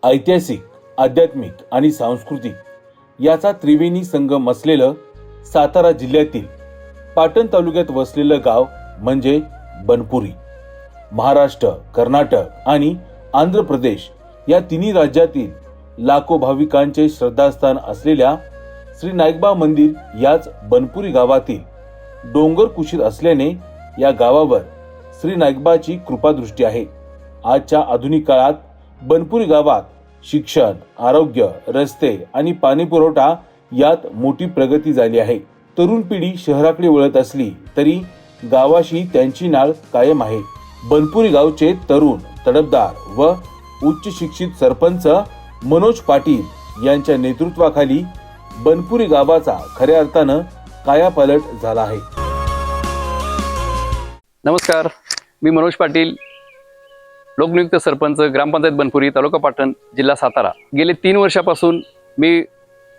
ऐतिहासिक, आध्यात्मिक आणि सांस्कृतिक याचा त्रिवेणी संगम असलेलं सातारा जिल्ह्यातील पाटण तालुक्यात वसलेलं गाव म्हणजे बनपुरी. महाराष्ट्र, कर्नाटक आणि आंध्र प्रदेश या तिन्ही राज्यातील लाखो भाविकांचे श्रद्धास्थान असलेल्या श्री नाईकबा मंदिर याच बनपुरी गावातील डोंगर कुशीत असल्याने या गावावर श्री नाईकबाची कृपादृष्टी आहे. आजच्या आधुनिक काळात बनपुरी गावात शिक्षण, आरोग्य, रस्ते आणि पाणी पुरवठा यात मोठी प्रगती झाली आहे. तरुण पिढी शहराकडे वळत असली तरी गावाशी त्यांची नाळ कायम आहे. बनपुरी गावचे तरुण, तडफदार व उच्च शिक्षित सरपंच मनोज पाटील यांच्या नेतृत्वाखाली बनपुरी गावाचा खऱ्या अर्थानं कायापालट झाला आहे. नमस्कार, मी मनोज पाटील, लोकनियुक्त सरपंच, ग्रामपंचायत बनपुरी, तालुका पाटण, जिल्हा सातारा. गेले 3 वर्षापासून मी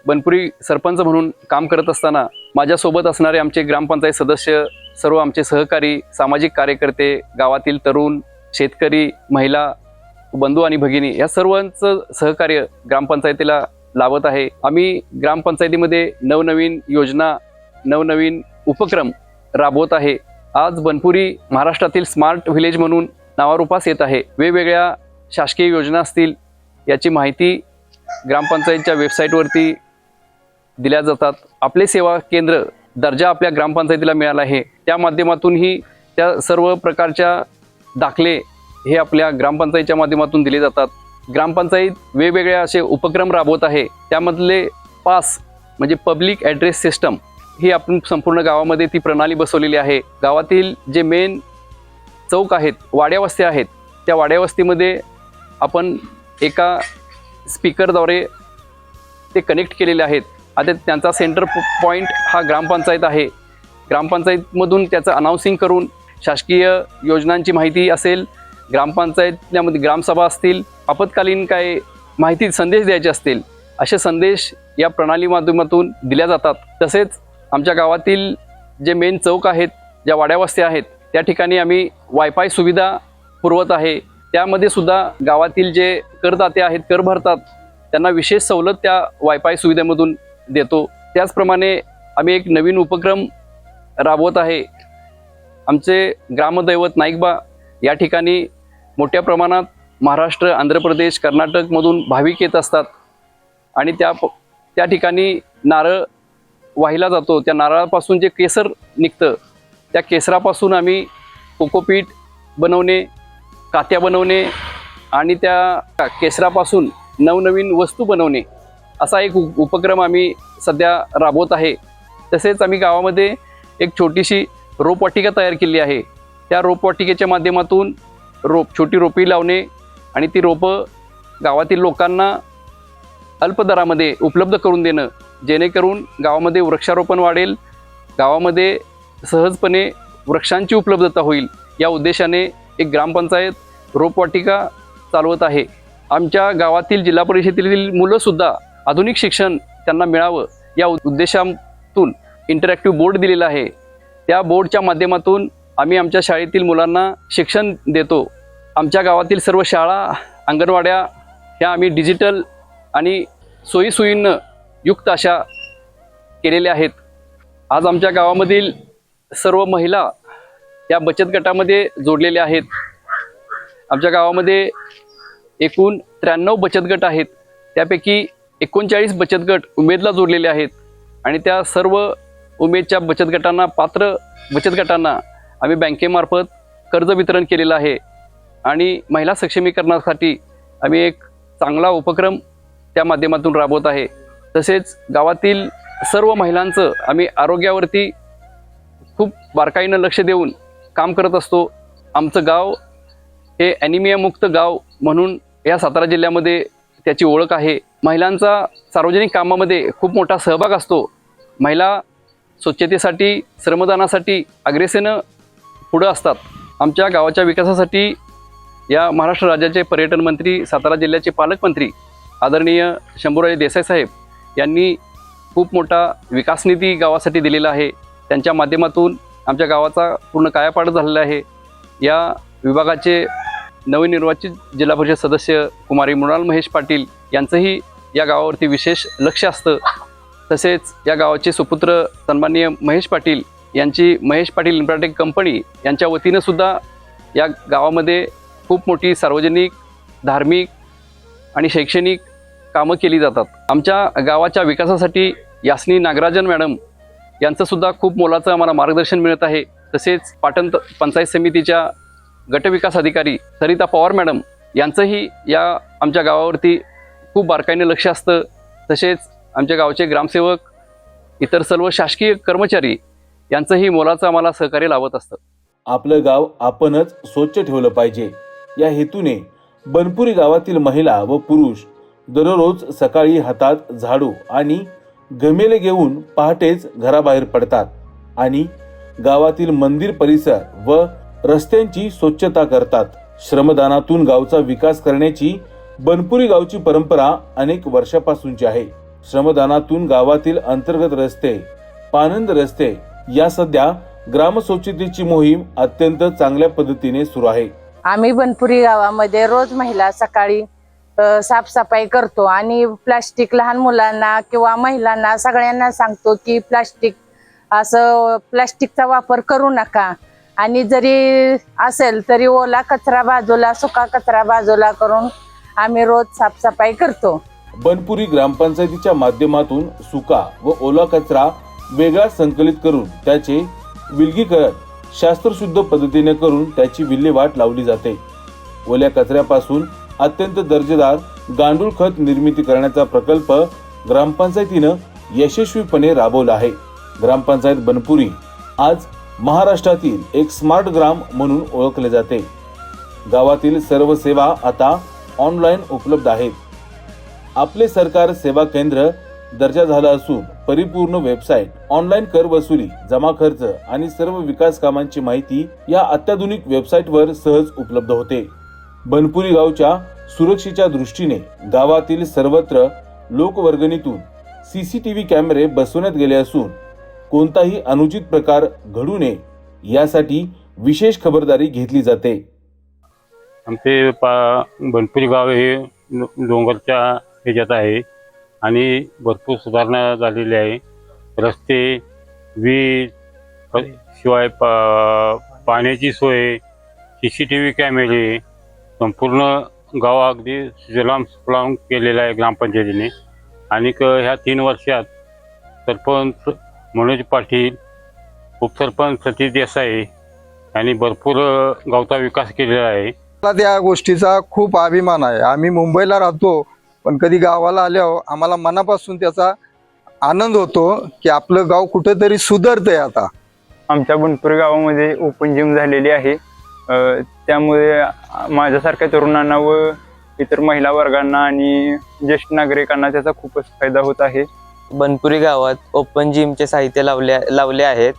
बनपुरी सरपंच म्हणून काम करत असताना माझ्यासोबत असणारे आमचे ग्रामपंचायत सदस्य, सर्व आमचे सहकारी, सामाजिक कार्यकर्ते, गावातील तरुण, शेतकरी, महिला, बंधू आणि भगिनी या सर्वांचं सहकार्य ग्रामपंचायतीला लाभत आहे. आम्ही ग्रामपंचायतीमध्ये नवनवीन योजना, नवनवीन उपक्रम राबवत आहे. आज बनपुरी महाराष्ट्रातील स्मार्ट व्हिलेज म्हणून नावारूपास येत आहे. वेगवेगळ्या शासकीय योजना असतील याची माहिती ग्रामपंचायतीच्या वेबसाईटवरती दिल्या जातात. आपले सेवा केंद्र दर्जा आपल्या ग्रामपंचायतीला मिळाला आहे. त्या माध्यमातूनही त्या सर्व प्रकारच्या दाखले हे आपल्या ग्रामपंचायतीच्या माध्यमातून दिले जातात. ग्रामपंचायत वेगवेगळे असे उपक्रम राबवत आहे. त्यामधले पास म्हणजे पब्लिक ॲड्रेस सिस्टम ही आपण संपूर्ण गावामध्ये ती प्रणाली बसवलेली आहे. गावातील जे मेन चौक आहेत, वाड्यावस्ती आहेत, त्या वाड्यावस्तीमध्ये आपण एका स्पीकरद्वारे ते कनेक्ट केलेले आहेत. आता त्यांचा सेंटर पॉईंट हा ग्रामपंचायत आहे. ग्रामपंचायतमधून त्याचं अनाउन्सिंग करून शासकीय योजनांची माहिती असेल, ग्रामपंचायतमध्ये ग्रामसभा असतील, आपत्कालीन काय माहिती संदेश द्यायचे असतील, असे संदेश या प्रणाली माध्यमातून दिल्या जातात. तसेच आमच्या गावातील जे मेन चौक आहेत, ज्या वाड्यावस्त्या आहेत, त्या ठिकाणी आम्ही वायफाय सुविधा पुरवत आहे. त्यामध्ये सुद्धा गावातील जे करदाते आहेत, कर भरतात, त्यांना विशेष सवलत त्या वायफाय सुविधेमधून देतो. त्याचप्रमाणे आम्ही एक नवीन उपक्रम राबवत आहे. आमचे ग्रामदैवत नाईकबा या ठिकाणी मोठ्या प्रमाणात महाराष्ट्र, आंध्र प्रदेश, कर्नाटकमधून भाविक येत असतात आणि त्या ठिकाणी नारळ वाहिला जातो. त्या नारळापासून जे केसर निघतं, त्या केसरापासून आम्ही कोकोपीट बनवणे, कात्या बनवणे आणि त्या केसरापासून नवनवीन वस्तू बनवणे असा एक उपक्रम आम्ही सध्या राबवत आहे. तसेच आम्ही गावामध्ये एक छोटीशी रोपवाटिका तयार केली आहे. त्या रोपवाटिकेच्या माध्यमातून छोटी रोपी लावणे आणि ती रोपं गावातील लोकांना अल्प दरामध्ये उपलब्ध करून देणं, जेणेकरून गावामध्ये वृक्षारोपण वाढेल, गावामध्ये सहजपणे वृक्षांची उपलब्धता होईल. या उद्देशाने एक ग्रामपंचायत रोपवाटिका चालवत आहे. आमच्या गावातील जिल्हा परिषदेतील मुलंसुद्धा आधुनिक शिक्षण त्यांना मिळावं या उद्देशातून इंटरॅक्टिव्ह बोर्ड दिलेला आहे. त्या बोर्डच्या माध्यमातून आम्ही आमच्या शाळेतील मुलांना शिक्षण देतो. आमच्या गावातील सर्व शाळा, अंगणवाड्या ह्या आम्ही डिजिटल आणि सोयीसोयींनं युक्त अशा केलेल्या आहेत. आज आमच्या गावामधील सर्व महिला या बचत गटामध्ये जोडलेल्या आहेत. आमच्या गावामध्ये एकूण 93 बचत गट आहेत. त्यापैकी 39 बचत गट उमेदला जोडलेले आहेत आणि त्या सर्व उमेदच्या बचत गटांना, पात्र बचत गटांना आम्ही बँकेमार्फत कर्ज वितरण केलेलं आहे. आणि महिला सक्षमीकरणासाठी आम्ही एक चांगला उपक्रम त्या माध्यमातून राबवत आहे. तसेच गावातील सर्व महिलांचं आम्ही आरोग्यावरती खूप बारकाईनं लक्ष देऊन काम करत असतो. आमचं गाव हे ॲनिमिया मुक्त गाव म्हणून या सातारा जिल्ह्यामध्ये त्याची ओळख आहे. महिलांचा सार्वजनिक कामामध्ये खूप मोठा सहभाग असतो. महिला स्वच्छतेसाठी, श्रमदानासाठी अग्रेसरेनं पुढं असतात. आमच्या गावाच्या विकासासाठी या महाराष्ट्र राज्याचे पर्यटन मंत्री, सातारा जिल्ह्याचे पालकमंत्री आदरणीय शंभूराजे देसाई साहेब यांनी खूप मोठा विकास निधी गावासाठी दिलेला आहे. त्यांच्या माध्यमातून आमच्या गावाचा पूर्ण कायापालट झालेला आहे. या विभागाचे नवनिर्वाचित जिल्हा परिषद सदस्य कुमारी मृणाल महेश पाटील यांचंही या गावावरती विशेष लक्ष असतं. तसेच या गावाचे सुपुत्र सन्माननीय महेश पाटील यांची महेश पाटील इन्फ्राटेक कंपनी यांच्या वतीनं सुद्धा या गावामध्ये खूप मोठी सार्वजनिक, धार्मिक आणि शैक्षणिक कामं केली जातात. आमच्या गावाच्या विकासासाठी यास्नी नागराजन मॅडम यांचं सुद्धा खूप मोलाचं आम्हाला मार्गदर्शन मिळत आहे. तसेच पाटण पंचायत समितीच्या गटविकास अधिकारी सरिता पवार मॅडम यांचंही या आमच्या गावावरती खूप बारकाईने लक्ष असतं. तसेच आमच्या गावचे ग्रामसेवक, इतर सर्व शासकीय कर्मचारी यांचंही मोलाचं आम्हाला सहकार्य लाभत असतं. आपलं गाव आपणच स्वच्छ ठेवलं पाहिजे या हेतूने बनपुरी गावातील महिला व पुरुष दररोज सकाळी हातात झाडू आणि गमेले घेऊन पहाटेच घराबाहेर पडतात आणि गावातील मंदिर परिसर व रस्त्यांची स्वच्छता करतात. श्रमदानातून गावचा विकास करण्याची बनपुरी गावची परंपरा अनेक वर्षापासूनची आहे. श्रमदानातून गावातील अंतर्गत रस्ते, पानंद रस्ते या सध्या ग्राम स्वच्छतेची मोहीम अत्यंत चांगल्या पद्धतीने सुरू आहे. आम्ही बनपुरी गावामध्ये रोज महिला सकाळी साफसफाई करतो आणि प्लास्टिक लहान मुलांना किंवा महिलांना सगळ्यांना सांगतो की प्लास्टिकचा वापर करू नका आणि जरी असेल तरी ओला कचरा बाजूला, सुका कचरा बाजूला करून आम्ही रोज साफसफाई करतो. बनपुरी ग्रामपंचायतीच्या माध्यमातून सुका व ओला कचरा वेगळा संकलित करून त्याचे विलगीकरण शास्त्रशुद्ध पद्धतीने करून त्याची विल्हेवाट लावली जाते. ओल्या कचऱ्यापासून अत्यंत दर्जेदार गांडूळ खत निर्मिती करण्याचा प्रकल्प ग्रामपंचायतीनं यशस्वीपणे राबवला आहे. ग्रामपंचायत बनपुरी आज महाराष्ट्रातील एक स्मार्ट ग्राम म्हणून ओळखले जाते. गावातील सर्व सेवा आता ऑनलाईन उपलब्ध आहेत. आपले सरकार सेवा केंद्र दर्जा झाला असून परिपूर्ण वेबसाईट, ऑनलाईन कर वसुली, जमा खर्च आणि सर्व विकास कामांची माहिती या अत्याधुनिक वेबसाईटवर सहज उपलब्ध होते. बनपुरी गावच्या सुरक्षेच्या दृष्टीने गावातील सर्वत्र लोकवर्गणीतून CCTV कॅमेरे बसवण्यात गेले असून कोणताही अनुचित प्रकार घडू नये यासाठी विशेष खबरदारी घेतली जाते. आमचे बनपुरी गाव हे डोंगरच्या ह्याच्यात आहे आणि भरपूर सुधारणा झालेली आहे. रस्ते, वीज, शिवाय पाण्याची सोय, CCTV कॅमेरे, संपूर्ण गाव अगदी सुजलाम केलेला आहे ग्रामपंचायतीने. आणि ह्या 3 वर्षात सरपंच मनोज पाटील, उपसरपंच सतीश देसाई यांनी भरपूर गावचा विकास केलेला आहे. मला त्या गोष्टीचा खूप अभिमान आहे. आम्ही मुंबईला राहतो, पण कधी गावाला आल्यावर आम्हाला मनापासून त्याचा आनंद होतो की आपलं गाव कुठेतरी सुधारतंय. आता आमच्या बनपुरी गावामध्ये ओपन जिम झालेली आहे. त्यामुळे माझ्यासारख्या तरुणांना व इतर महिला वर्गांना आणि ज्येष्ठ नागरिकांना त्याचा खूपच फायदा होत आहे. बनपुरी गावात ओपन जिमचे साहित्य लावले आहेत.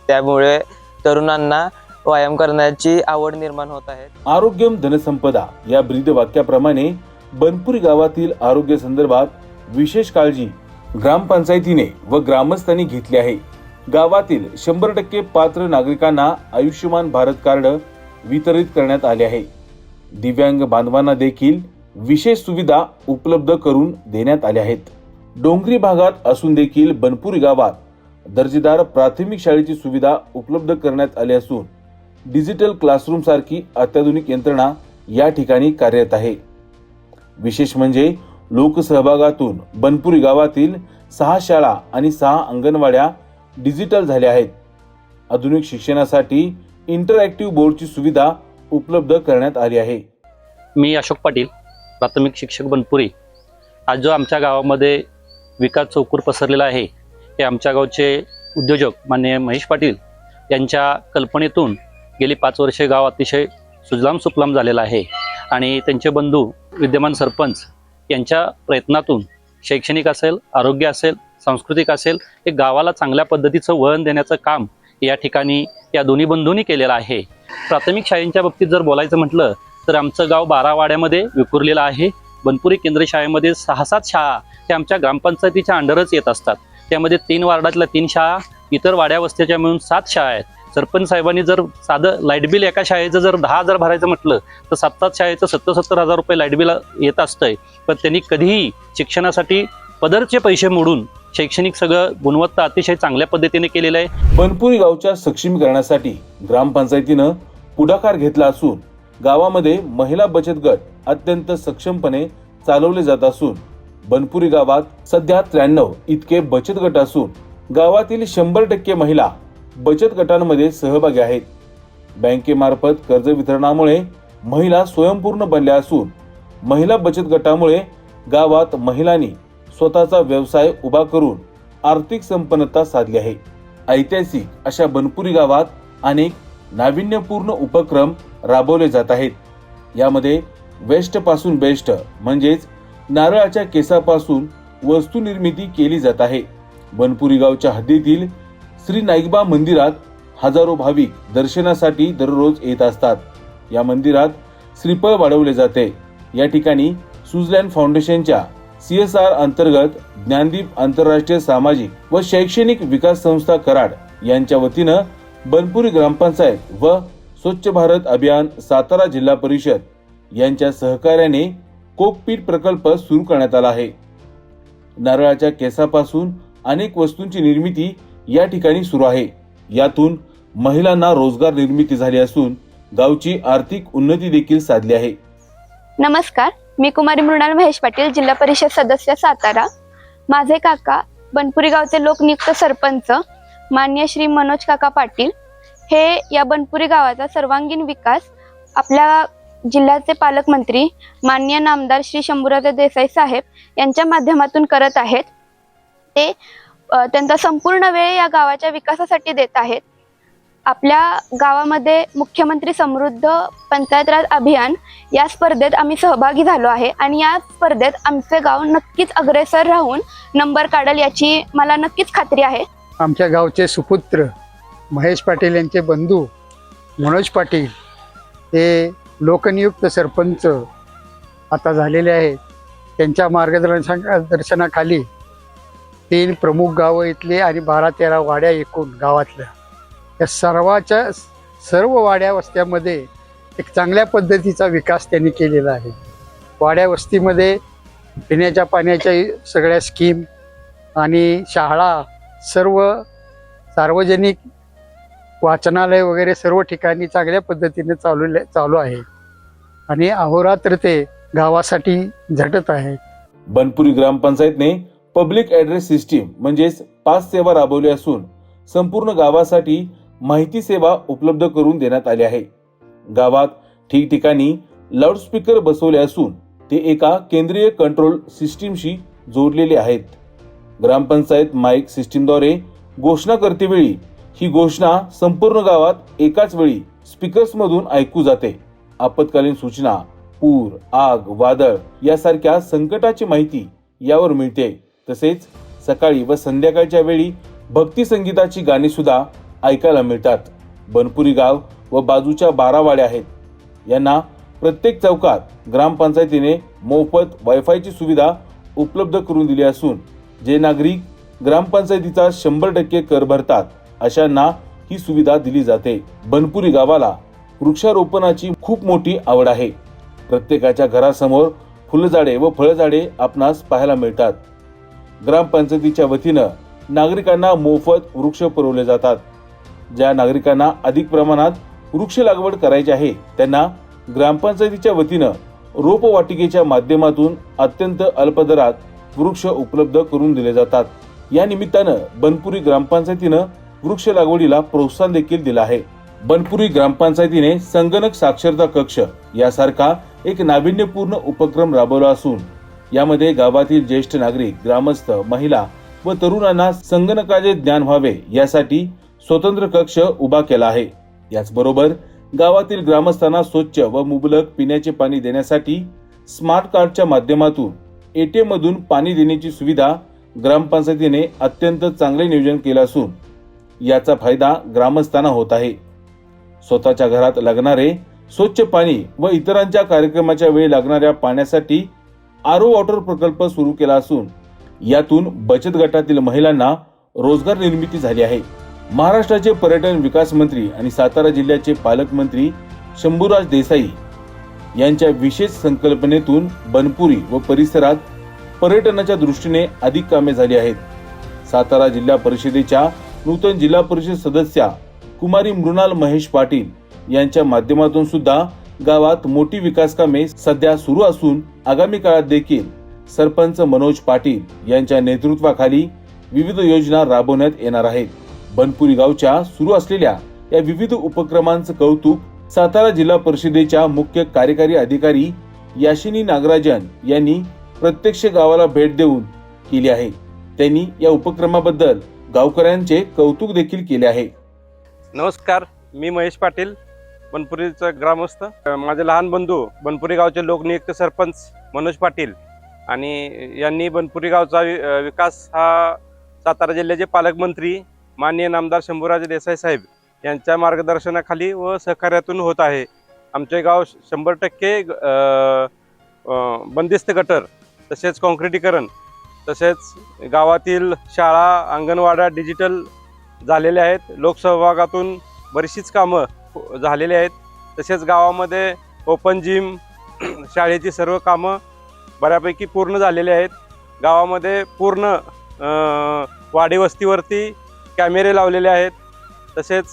त्यामुळे तरुणांना व्यायाम करण्याची आवड निर्माण होत आहे. आरोग्यम धनसंपदा या ब्रीद वाक्याप्रमाणे बनपुरी गावातील आरोग्य संदर्भात विशेष काळजी ग्रामपंचायतीने व ग्रामस्थांनी घेतली आहे. गावातील 100% पात्र नागरिकांना आयुष्यमान भारत कार्ड वितरित करण्यात आले आहे. दिव्यांग बांधवांना देखील विशेष सुविधा उपलब्ध करून देण्यात आल्या आहेत. डोंगरी भागात असून देखील बनपुरी गावात दर्जेदार प्राथमिक शाळेची सुविधा उपलब्ध करण्यात आली असून डिजिटल क्लासरूम सारखी अत्याधुनिक यंत्रणा या ठिकाणी कार्यरत आहे. विशेष म्हणजे लोकसहभागातून बनपुरी गावातील 6 शाळा आणि 6 अंगणवाड्या डिजिटल झाल्या आहेत. आधुनिक शिक्षणासाठी इंटरॅक्टिव्ह बोर्डची सुविधा उपलब्ध करण्यात आली आहे. मी अशोक पाटील, प्राथमिक शिक्षक बनपुरी. आज जो आमच्या गावामध्ये विकास चौकूर पसरलेला आहे हे आमच्या गावचे उद्योजक माननीय महेश पाटील यांच्या कल्पनेतून गेली 5 वर्षे गाव अतिशय सुजलाम सुफलाम झालेलं आहे. आणि त्यांचे बंधू विद्यमान सरपंच यांच्या प्रयत्नातून शैक्षणिक असेल, आरोग्य असेल, सांस्कृतिक असेल, हे गावाला चांगल्या पद्धतीचं वळण देण्याचं काम या ठिकाणी या दोन्ही बंधूंनी केलेलं आहे. प्राथमिक शाळेंच्या बाबतीत जर बोलायचं म्हटलं तर आमचं गाव 12 वाड्यामध्ये विखुरलेलं आहे. बनपुरी केंद्रीय शाळेमध्ये 6-7 शाळा त्या आमच्या ग्रामपंचायतीच्या अंडरच येत असतात. त्यामध्ये 3 वार्डातल्या 3 शाळा, इतर वाड्या वस्त्याच्या मिळून 7 शाळा आहेत. सरपंच साहेबांनी जर साधं लाईट बिल एका शाळेचं जर 10,000 भरायचं म्हटलं तर 7 शाळेचं 70,000 रुपये लाईट बिल येत असतंय. पण त्यांनी कधीही शिक्षणासाठी पदरचे पैसे मोडून शैक्षणिक सगळं गुणवत्ता अतिशय चांगल्या पद्धतीने केलेलं आहे. बनपुरी गावच्या सक्षमीकरणासाठी ग्रामपंचायतीनं पुढाकार घेतला असून गावामध्ये महिला बचत गट अत्यंत सक्षमपणे चालवले जात असून बनपुरी गावात सध्या 93 इतके बचत गट असून गावातील 100% महिला बचत गटांमध्ये सहभागी आहेत. बँकेमार्फत कर्ज वितरणामुळे महिला स्वयंपूर्ण बनल्या असून महिला बचत गटामुळे गावात महिलांनी स्वतःचा व्यवसाय उभा करून आर्थिक संपन्नता साधली आहे. ऐतिहासिक अशा बनपुरी गावात अनेक नाविन्यपूर्ण उपक्रम राबवले जात आहेत. यामध्ये वेस्ट पासून बेस्ट म्हणजेच नारळाच्या केसापासून वस्तू निर्मिती केली जात आहे. बनपुरी गावच्या हद्दीतील श्री नाईकबा मंदिरात हजारो भाविक दर्शनासाठी दररोज येत असतात. या मंदिरात श्रीफळ वाढवले जाते. या ठिकाणी स्वित्झर्लंड फाउंडेशनच्या CSR अंतर्गत ज्ञानदीप आंतरराष्ट्रीय सामाजिक व शैक्षणिक विकास संस्था कराड यांच्या वतीनं बनपुरी ग्रामपंचायत व स्वच्छ भारत अभियान सातारा जिल्हा परिषद यांच्या सहकार्याने कोकपीट प्रकल्प सुरू करण्यात आला आहे. नारळाच्या केसापासून अनेक वस्तूंची निर्मिती या ठिकाणी सुरू आहे. यातून महिलांना रोजगार निर्मिती झाली असून गावची आर्थिक उन्नती देखील साधली आहे. नमस्कार, मी कुमारी मृणाल महेश पाटील, जिल्हा परिषद सदस्य सातारा. माझे काका बनपुरी गावचे लोकनियुक्त सरपंच मान्य श्री मनोज काका पाटील हे या बनपुरी गावाचा सर्वांगीण विकास आपल्या जिल्ह्याचे पालकमंत्री मान्य नामदार श्री शंभूराज देसाई साहेब यांच्या माध्यमातून करत आहेत. ते त्यांचा संपूर्ण वेळ या गावाच्या विकासासाठी देत आहेत. आपल्या गावामध्ये मुख्यमंत्री समृद्ध पंचायत राज अभियान या स्पर्धेत आम्ही सहभागी झालो आहे आणि या स्पर्धेत आमचे गाव नक्कीच अग्रेसर राहून नंबर काढेल याची मला नक्कीच खात्री आहे. आमच्या गावचे सुपुत्र महेश पाटील यांचे बंधू मनोज पाटील हे लोकनियुक्त सरपंच आता झालेले आहेत. त्यांच्या मार्गदर्शनाखाली 3 प्रमुख गावं इथले आणि 12-13 वाड्या एकूण गावातल्या या सर्व वाड्या वस्त्यामध्ये एक चांगल्या पद्धतीचा विकास त्यांनी केलेला आहे. वाड्या वस्तीमध्ये पिण्याच्या पाण्याच्या सगळ्या स्कीम आणि शाळा, सर्व सार्वजनिक वाचनालय वगैरे सर्व ठिकाणी चांगल्या पद्धतीने चालू आहे आणि अहोरात्र ते गावासाठी झटत आहे. बनपुरी ग्रामपंचायतने पब्लिक ॲड्रेस सिस्टीम म्हणजेच पास सेवा राबवली असून संपूर्ण गावासाठी माहिती सेवा उपलब्ध करून देण्यात आली आहे. गावात ठिकठिकाणी लाऊडस्पीकर बसवले असून ते एका केंद्रीय कंट्रोल सिस्टीमशी जोडलेले आहेत. ग्रामपंचायत माईक सिस्टीमद्वारे घोषणा करतेवेळी ही घोषणा संपूर्ण गावात एकाच वेळी स्पीकर्समधून ऐकू जाते. आपत्कालीन सूचना, पूर, आग, वादळ यासारख्या संकटाची माहिती यावर मिळते. तसेच सकाळी व संध्याकाळच्या वेळी भक्ती संगीताची गाणी सुद्धा ऐकायला मिळतात. बनपुरी गाव व बाजूच्या 12 वाड्या आहेत. यांना प्रत्येक चौकात ग्रामपंचायतीने मोफत वायफायची सुविधा उपलब्ध करून दिली असून जे नागरिक ग्रामपंचायतीचा 100% कर भरतात अशांना ही सुविधा दिली जाते. बनपुरी गावाला वृक्षारोपणाची खूप मोठी आवड आहे. प्रत्येकाच्या घरासमोर फुलझाडे व फळझाडे आपणास पाहायला मिळतात. ग्रामपंचायतीच्या वतीनं नागरिकांना मोफत वृक्ष पुरवले जातात. ज्या नागरिकांना अधिक प्रमाणात वृक्ष लागवड करायची आहे त्यांना ग्रामपंचायतीच्या वतीनं रोपवाटिकेच्या माध्यमातून अत्यंत अल्प दरात वृक्ष उपलब्ध करून दिले जातात. या निमित्तानं बनपुरी ग्रामपंचायतीनं वृक्ष लागवडीला प्रोत्साहन देखील दिलं आहे. बनपुरी ग्रामपंचायतीने संगणक साक्षरता कक्ष यासारखा एक नाविन्यपूर्ण उपक्रम राबवला असून यामध्ये गावातील ज्येष्ठ नागरिक, ग्रामस्थ, महिला व तरुणांना संगणकाचे ज्ञान व्हावे यासाठी स्वतंत्र कक्ष उभा केला आहे. याचबरोबर गावातील ग्रामस्थांना स्वच्छ व मुबलक पिण्याचे पाणी देण्यासाठी स्मार्ट कार्डच्या माध्यमातून ATM मधून पाणी देण्याची सुविधा ग्रामपंचायतीने अत्यंत चांगले नियोजन केले असून याचा फायदा ग्रामस्थांना होत आहे. स्वतःच्या घरात लागणारे स्वच्छ पाणी व इतरांच्या कार्यक्रमाच्या वेळी लागणाऱ्या पाण्यासाठी RO वॉटर प्रकल्प सुरू केला असून यातून बचत गटातील महिलांना रोजगार निर्मिती झाली आहे. महाराष्ट्राचे पर्यटन विकास मंत्री आणि सातारा जिल्ह्याचे पालकमंत्री शंभूराज देसाई यांच्या विशेष संकल्पनेतून बनपुरी व परिसरात पर्यटनाच्या दृष्टीने अधिक कामे झाली आहेत. सातारा जिल्हा परिषदेच्या नूतन जिल्हा परिषद सदस्या कुमारी मृणाल महेश पाटील यांच्या माध्यमातून सुद्धा गावात मोठी विकास कामे सध्या सुरू असून आगामी काळात देखील सरपंच मनोज पाटील यांच्या नेतृत्वाखाली विविध योजना राबवण्यात येणार आहेत. बनपुरी गावच्या सुरू असलेल्या या विविध उपक्रमांचं कौतुक सातारा जिल्हा परिषदेच्या मुख्य कार्यकारी अधिकारी याशिनी नागराजन यांनी प्रत्यक्ष गावाला भेट देऊन केली आहे. त्यांनी या उपक्रमाबद्दल गावकऱ्यांचे कौतुक देखील केले आहे. नमस्कार, मी महेश पाटील, बनपुरीचा ग्रामस्थ. माझे लहान बंधू बनपुरी गावचे लोकनियुक्त सरपंच मनोज पाटील आणि यांनी बनपुरी गावचा विकास हा सातारा जिल्ह्याचे पालकमंत्री माननीय नामदार शंभूराज देसाई साहेब यांच्या मार्गदर्शनाखाली व सहकार्यातून होत आहे. आमचे गाव 100% बंदिस्त गटर तसेच काँक्रिटीकरण तसेच गावातील शाळा अंगणवाड्या डिजिटल झालेल्या आहेत. लोकसहभागातून बरीचशीच कामं झालेली आहेत. तसेच गावामध्ये ओपन जिम शाळेची सर्व कामं बऱ्यापैकी पूर्ण झालेली आहेत. गावामध्ये पूर्ण वाडी वस्तीवरती कॅमेरे लावलेले आहेत. तसेच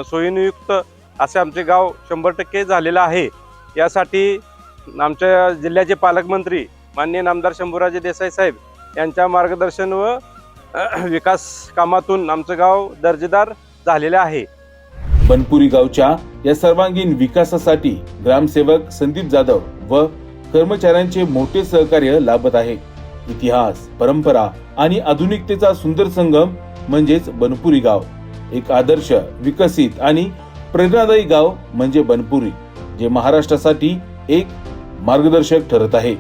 सोयीनियुक्त असे आमचे गाव 100% झालेलं आहे. यासाठी आमच्या जिल्ह्याचे पालकमंत्री माननीय नामदार शंभूराजे देसाई साहेब यांच्या मार्गदर्शन व विकास कामातून आमचं गाव दर्जेदार झालेलं आहे. बनपुरी गावच्या या सर्वांगीण विकासासाठी ग्रामसेवक संदीप जाधव व कर्मचाऱ्यांचे मोठे सहकार्य लाभत आहे. इतिहास, परंपरा आणि आधुनिकतेचा सुंदर संगम म्हणजेच बनपुरी गाव. एक आदर्श, विकसित आणि प्रेरणादायी गाव म्हणजे बनपुरी, जे महाराष्ट्रासाठी एक मार्गदर्शक ठरत आहे.